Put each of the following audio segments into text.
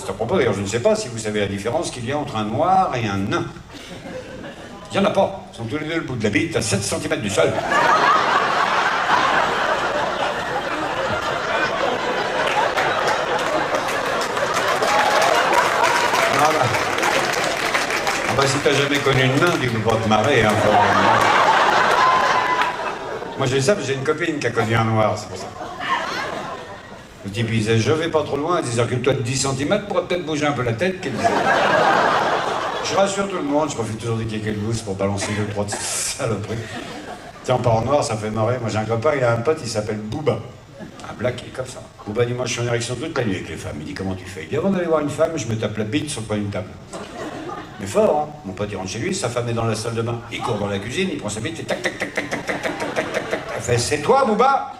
juste à propos, d'ailleurs, je ne sais pas si vous savez la différence qu'il y a entre un noir et un nain. Il n'y en a pas. Ils sont tous les deux le bout de la bite à 7 cm du sol. Voilà. Ah bah, si t'as jamais connu une nain, tu peux pas te marrer, hein. Moi, j'ai ça, j'ai une copine qui a connu un noir, c'est pour ça. Le type, il disait, je vais pas trop loin, elle disait, recule-toi de 10 cm, pourrait peut-être bouger un peu la tête. Je rassure tout le monde, je profite toujours des kékés de gousse pour balancer 2-3 saloperies. Tiens, en parlant noir, ça fait marrer. Moi, j'ai un copain, il a un pote, il s'appelle Booba. Un black qui est comme ça. Booba dit, moi, je suis en érection toute la nuit avec les femmes. Il dit, comment tu fais? Il dit, avant d'aller voir une femme, je me tape la bite sur le coin d'une table. Mais fort, hein. Mon pote, il rentre chez lui, sa femme est dans la salle de bain. Il court dans la cuisine, il prend sa bite et tac, tac, tac, tac, tac, tac, tac, tac, tac, tac, tac. Elle fait, c'est toi, Booba?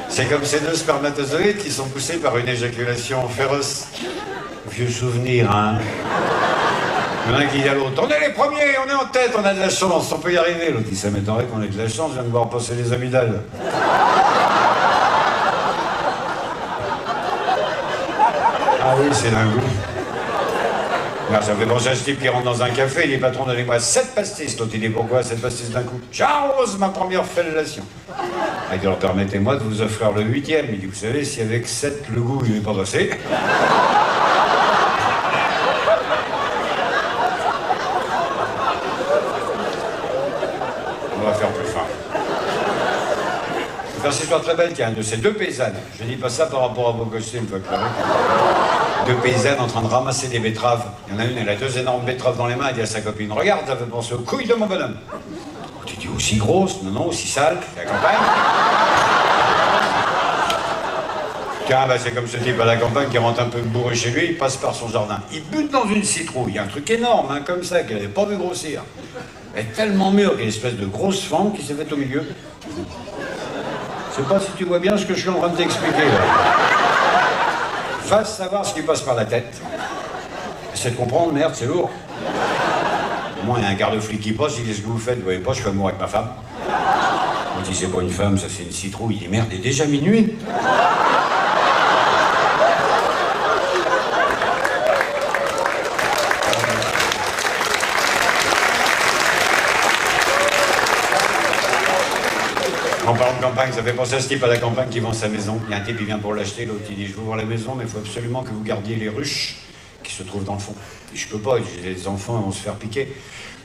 C'est comme ces deux spermatozoïdes qui sont poussés par une éjaculation féroce. Vieux souvenir, hein. L'un qui dit à l'autre, on est les premiers, on est en tête, on a de la chance, on peut y arriver. L'autre dit, ça m'étonnerait qu'on ait de la chance, je viens de voir passer les amygdales. Ah oui, c'est dingue. Alors, ça me fait penser à ce type qui rentre dans un café, il dit, patron, donnez-moi 7 pastis. L'autre, il dit, pourquoi 7 pastis d'un coup? J'arrose ma première fellation. Il dit, alors permettez-moi de vous offrir le 8e. Il dit, vous savez, si avec 7, le goût, il n'est pas passé. On va faire plus fin. Je vais faire cette histoire très belle qui est un de ces deux paysannes. Je ne dis pas ça par rapport à vos costumes folkloriques. Deux paysannes en train de ramasser des betteraves. Il y en a une, elle a 2 énormes betteraves dans les mains, elle dit à sa copine, regarde, ça fait penser aux couilles de mon bonhomme. Tu dis, aussi grosse? Non, non, aussi sale, c'est la campagne. Tiens, bah, c'est comme ce type à la campagne qui rentre un peu bourré chez lui, il passe par son jardin. Il bute dans une citrouille, il y a un truc énorme, hein, comme ça, qu'elle n'avait pas vu grossir. Elle est tellement mûre qu'il y a une espèce de grosse fente qui s'est faite au milieu. Je sais pas si tu vois bien ce que je suis en train de t'expliquer, là. Va savoir ce qui passe par la tête. Essaie de comprendre, merde, c'est lourd. Au moins, il y a un garde-flic qui passe, il dit, ce que vous faites, vous voyez pas, je fais amour avec ma femme. On dit, c'est pas une femme, ça c'est une citrouille. Il dit, merde, il est déjà minuit. En parlant de campagne, ça fait penser à ce type à la campagne qui vend sa maison. Il y a un type qui vient pour l'acheter, l'autre il dit, je veux voir la maison, mais il faut absolument que vous gardiez les ruches qui se trouvent dans le fond. Et je peux pas, j'ai des enfants, ils vont se faire piquer.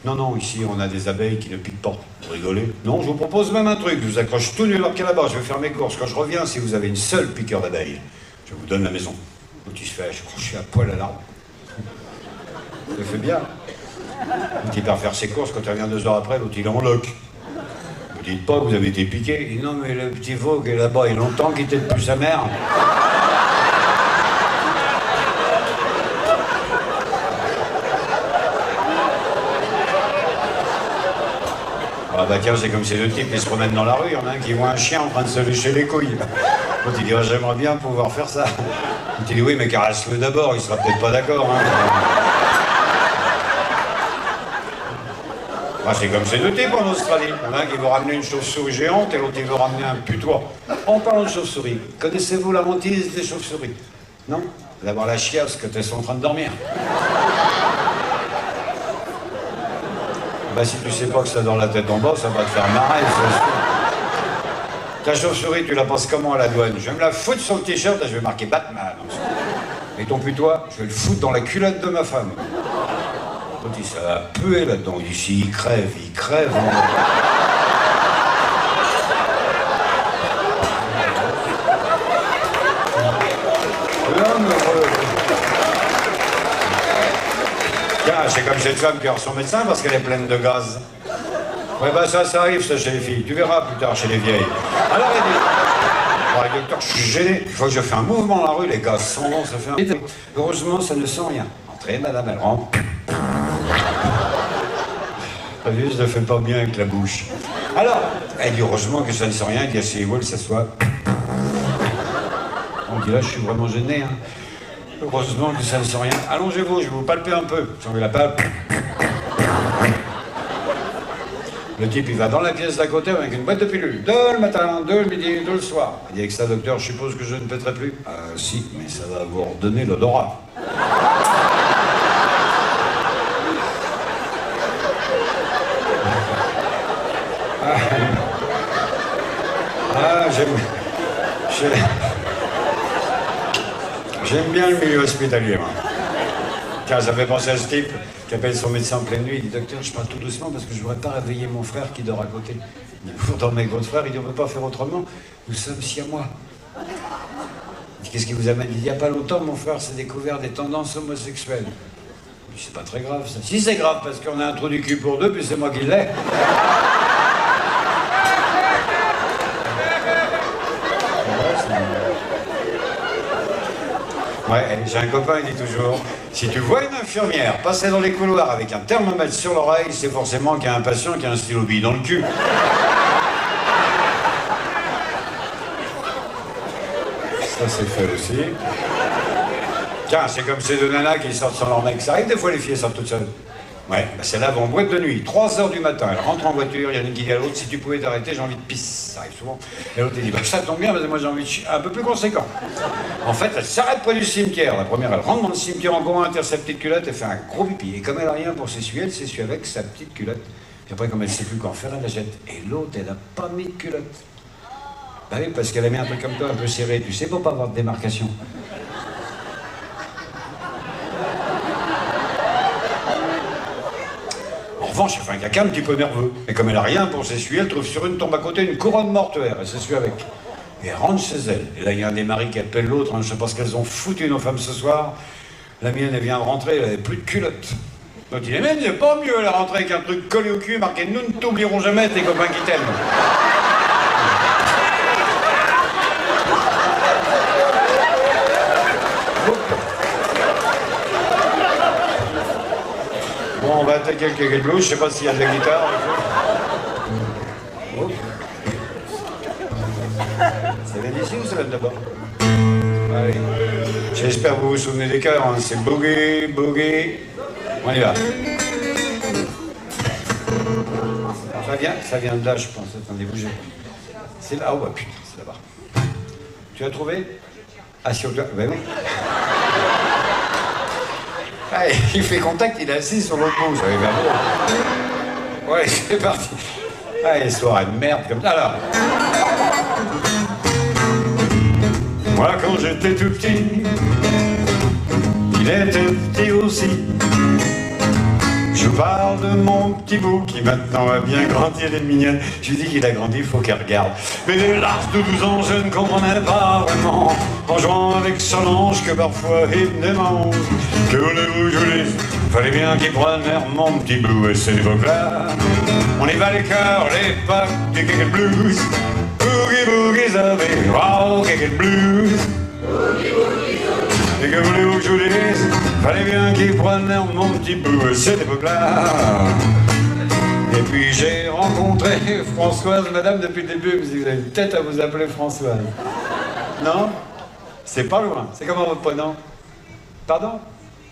Non, non, ici on a des abeilles qui ne piquent pas. Vous rigolez? Non, je vous propose même un truc, je vous accroche tout nu leur pied là-bas, je vais faire mes courses. Quand je reviens, si vous avez une seule piqueur d'abeilles, je vous donne la maison. L'autre il se fait accrocher à poil à l'arbre. Ça fait bien. L'autre il part faire ses courses, quand il revient 2 heures après, l'autre il est en loc. Vous dites pas que vous avez été piqué? Il dit non, mais le petit veau qui est là-bas, il a longtemps quitté depuis sa mère. Ah bah tiens, c'est comme ces deux types qui se promènent dans la rue, il y en a un qui voit un chien en train de se lécher les couilles. L'autre il dit oh, j'aimerais bien pouvoir faire ça. L'autre il dit oui, mais caresse-le d'abord, il sera peut-être pas d'accord. Hein. Ah, c'est comme ces deux types en Australie. Il y en a un qui veut ramener une chauve-souris géante et l'autre il veut ramener un putois. En parlant de chauve-souris, connaissez-vous la hantise des chauves-souris? Non? D'avoir la chiasse quand elles sont en train de dormir. Bah si tu sais pas que ça dans la tête en bas, ça va te faire marrer. Ta chauve-souris, tu la passes comment à la douane? Je vais me la foutre sur le t-shirt, je vais marquer Batman. Et ton putois, je vais le foutre dans la culotte de ma femme. L'autre dit, ça va puer là-dedans. Il dit, si il crève, il crève. Hein. Tiens, c'est comme cette femme qui a reçu son médecin parce qu'elle est pleine de gaz. Ouais, bah ça arrive, ça, chez les filles. Tu verras plus tard chez les vieilles. Alors, elle dit, alors, docteur, je suis gêné. Il faut que je fasse un mouvement dans la rue, les gaz sont longs, ça fait un... Heureusement, ça ne sent rien. Entrez, madame, elle rentre. T'as vu, je ne fais pas bien avec la bouche. Alors, elle dit heureusement que ça ne sent rien, il dit asseyez-vous, elle s'assoit. On dit là, je suis vraiment gêné. Hein. Heureusement que ça ne sent rien. Allongez-vous, je vais vous palper un peu. J'en vais la palpe. Oui. Le type, il va dans la pièce d'à côté avec une boîte de pilules. 2 le matin, 2 le midi, 2 le soir. Il dit avec ça, docteur, je suppose que je ne pèterai plus. Si, mais ça va vous redonner l'odorat. J'aime bien le milieu hospitalier, moi. Tiens, ça fait penser à ce type qui appelle son médecin en pleine nuit. Il dit, docteur, je parle tout doucement parce que je ne voudrais pas réveiller mon frère qui dort à côté. Il dit, vous dormez avec votre frère? Il dit, on ne peut pas faire autrement. Nous sommes siamois. Il dit, qu'est-ce qui vous amène? Il dit, il n'y a pas longtemps, mon frère s'est découvert des tendances homosexuelles. Il dit, c'est pas très grave, ça. Si, c'est grave, parce qu'on a un trou du cul pour deux, puis c'est moi qui l'ai. Ouais, j'ai un copain, il dit toujours, si tu vois une infirmière passer dans les couloirs avec un thermomètre sur l'oreille, c'est forcément qu'il y a un patient qui a un stylo bille dans le cul. Ça, c'est fait aussi. Tiens, c'est comme ces deux nanas qui sortent sans leur mec. Ça arrive des fois, les filles sortent toutes seules. Ouais, bah celle-là va en boîte de nuit, 3h du matin, elle rentre en voiture, il y en a une qui dit à l'autre, si tu pouvais t'arrêter, j'ai envie de pisse. Ça arrive souvent. Et l'autre, il dit, bah ça tombe bien, parce que moi j'ai envie de chier un peu plus conséquent. En fait, elle s'arrête près du cimetière. La première, elle rentre dans le cimetière en courant, elle tire sa petite culotte, elle fait un gros pipi. Et comme elle n'a rien pour s'essuyer, elle s'essuie avec sa petite culotte. Puis après, comme elle ne sait plus quoi en faire, elle la jette. Et l'autre, elle n'a pas mis de culotte. Bah oui, parce qu'elle a mis un truc comme toi, un peu serré, tu sais, pour pas avoir de démarcation. En revanche, elle fait un caca un petit peu nerveux. Et comme elle n'a rien pour s'essuyer, elle trouve sur une tombe à côté une couronne mortuaire. Elle s'essuie avec. Et elle rentre chez elle. Et là, il y a un des maris qui appelle l'autre. Hein, je sais pas ce qu'elles ont foutu nos femmes ce soir. La mienne, elle vient de rentrer, elle n'avait plus de culotte. Donc il dit, mais c'est pas mieux, elle est rentrée avec un truc collé au cul, marqué, nous ne t'oublierons jamais, tes copains qui t'aiment. Bon, on va attaquer le Kegel Blues, je sais pas s'il y a de la guitare. Oh. Ça vient d'ici ou ça vient de là-bas? Allez. J'espère que vous vous souvenez des chœurs, hein. C'est boogie, boogie. On y va. Ça vient de là, je pense. Attendez, bougez. C'est là, oh bah putain, c'est là-bas. Tu as trouvé? Ah, si, ben oui. Ah, il fait contact, il est assis sur l'autre bout, ça va bien. Ouais, c'est parti. Ah, les soirées de merde comme ça, alors. Moi, quand j'étais tout petit, il était petit aussi. Je parle de mon petit bout qui maintenant a bien grandi, elle est mignonne. Je lui dis qu'il a grandi, il faut qu'elle regarde. Mais dès l'âge de 12 ans, je ne comprenais pas vraiment, en jouant avec son ange que parfois il me demande. Que voulez-vous, je vous dis, fallait bien qu'il prenne l'air mon petit bout. Et cette époque-là, on y va les cœurs, l'époque du Kegel Blues. Boogie boogie, ça fait wow, Kegel Blues. Et que voulez-vous que je vous dise, fallait bien qu'il prenne l'air mon petit bout à cette époque-là. Et puis j'ai rencontré Françoise, madame, depuis le début, vous avez une tête à vous appeler Françoise. Non? C'est pas loin. C'est comment votre prénom? Pardon?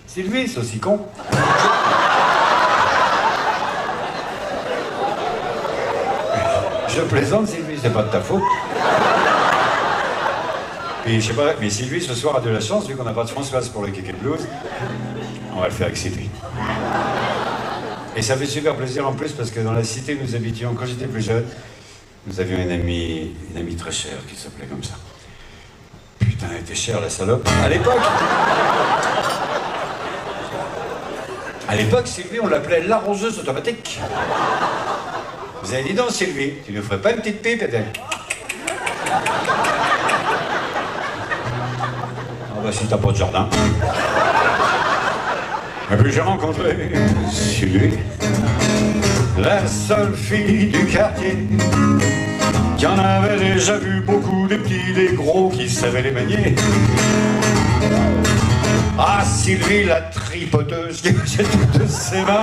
Sylvie, c'est aussi con. Je plaisante, Sylvie, c'est pas de ta faute. Et je sais pas, mais Sylvie, ce soir, a de la chance, vu qu'on n'a pas de Françoise pour le Kegel Blues. On va le faire avec Sylvie. Et ça fait super plaisir en plus, parce que dans la cité où nous habitions, quand j'étais plus jeune, nous avions une amie très chère qui s'appelait comme ça. Putain, elle était chère, la salope. À l'époque, Sylvie, on l'appelait l'arroseuse automatique. Vous avez dit donc, Sylvie, tu ne ferais pas une petite pipe, elle? Ah bah si t'as pas de jardin. Et puis j'ai rencontré Sylvie, la seule fille du quartier, qui en avait déjà vu beaucoup, des petits, des gros, qui savaient les manier. Ah, Sylvie, la tripoteuse qui faisait toutes ses mains,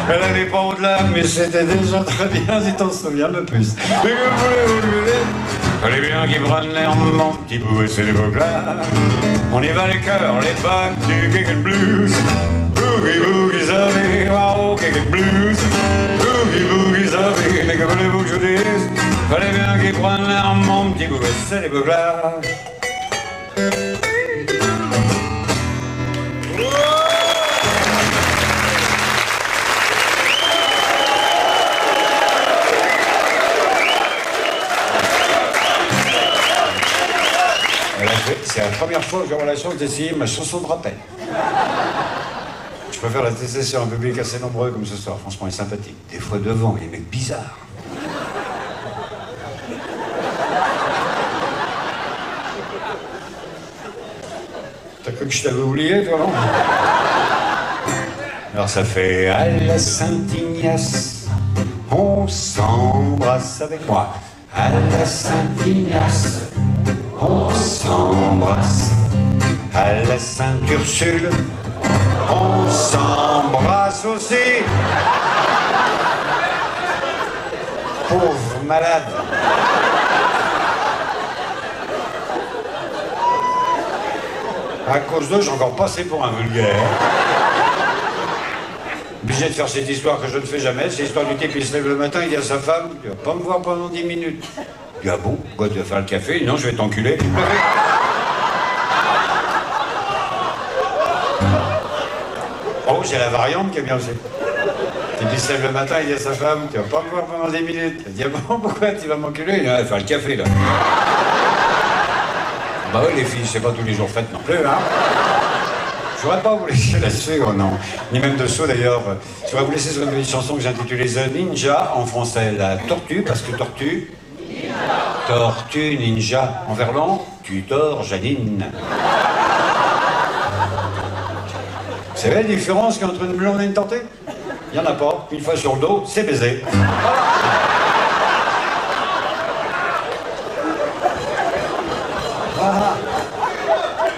elle allait pas au-delà, mais c'était déjà très bien, si t'en souviens le plus. Mais que voulez-vous, fallait bien qu'il prenne l'air mon petit bout, et c'est l'époque-là. On y va les cœurs, l'époque du Kegel Blues. Boogie boogie, ça fait wow, Kegel Blues. c'est les beuglas. C'est la première fois que j'ai la chance d'essayer ma chanson de rappel. Je préfère la tester sur un public assez nombreux comme ce soir. Franchement, il est sympathique. Des fois devant, il y a des mecs bizarres. T'as cru que je t'avais oublié, toi, non? Alors ça fait à la Saint-Ignace, on s'embrasse avec moi. À la Saint-Ignace, on s'embrasse. À la Sainte-Ursule, on s'embrasse aussi. Pauvre malade. À cause d'eux, j'ai encore passé pour un vulgaire. Obligé de faire cette histoire que je ne fais jamais. C'est l'histoire du type, il se lève le matin, il dit à sa femme, tu vas pas me voir pendant 10 minutes. Il dit, ah bon, quoi, tu vas faire le café? Non, je vais t'enculer. Oh, j'ai la variante qui est bien aussi. Il se lève le matin, il dit à sa femme, tu vas pas me voir pendant 10 minutes. Elle dit, ah bon, pourquoi tu vas m'enculer? Il dit, ah, faire le café, là. Bah oui, les filles, c'est pas tous les jours faites non plus, hein. Je voudrais pas vous laisser là-dessus, oh non. Ni même dessous, d'ailleurs. Je voudrais vous laisser sur une petite chanson que j'ai intitulée The Ninja, en français la tortue, parce que tortue... Tortue, ninja. En verlan, tu dors, Janine. Vous savez la différence qu'il y a entre une blonde et une tortue? Il n'y en a pas. Une fois sur le dos, c'est baisé.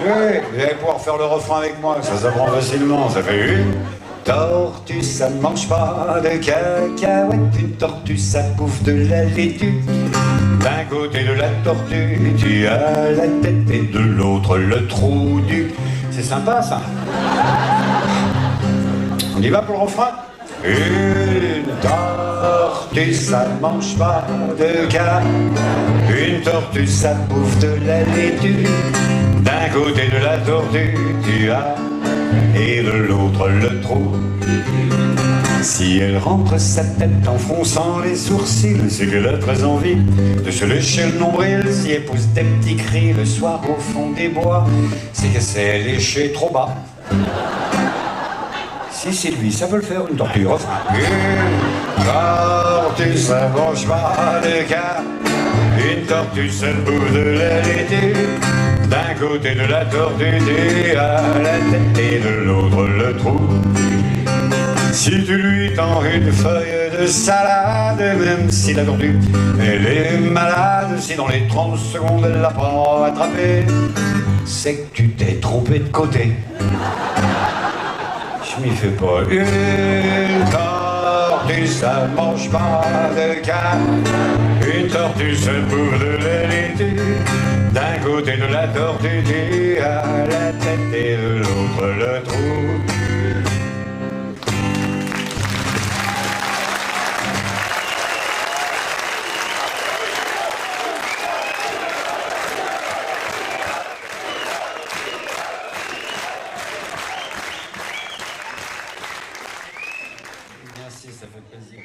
Oui, vous allez pouvoir faire le refrain avec moi, ça s'apprend facilement. Ça fait une tortue, ça ne mange pas de cacahuètes. Une tortue, ça bouffe de la laitue. D'un côté de la tortue, tu as la tête et de l'autre le trou du... C'est sympa, ça. On y va pour le refrain? Une tortue, ça ne mange pas de cacahuètes. Une tortue, ça bouffe de la laitue. D'un côté de la tortue, tu as, et de l'autre le trou. Si elle rentre sa tête en fronçant les sourcils, c'est qu'elle a très envie de se lécher le nombril. Si elle pousse des petits cris le soir au fond des bois, c'est qu'elle s'est léchée trop bas. Si c'est lui, ça peut le faire, une tortue, refrain. Une tortue, ça mange pas de cas. Une tortue, ça bouffe de la laitue. D'un côté de la tortue, tu as la tête et de l'autre le trou. Si tu lui tends une feuille de salade, même si la tortue, elle est malade, si dans les 30 secondes elle l'a pas attrapée, c'est que tu t'es trompé de côté. Je m'y fais pas. Une tortue, ça mange pas de canne. Une tortue, ça bouffe de la laitue. D'un côté de la tortue, tu as la tête et de l'autre le trou. Merci, ça fait plaisir.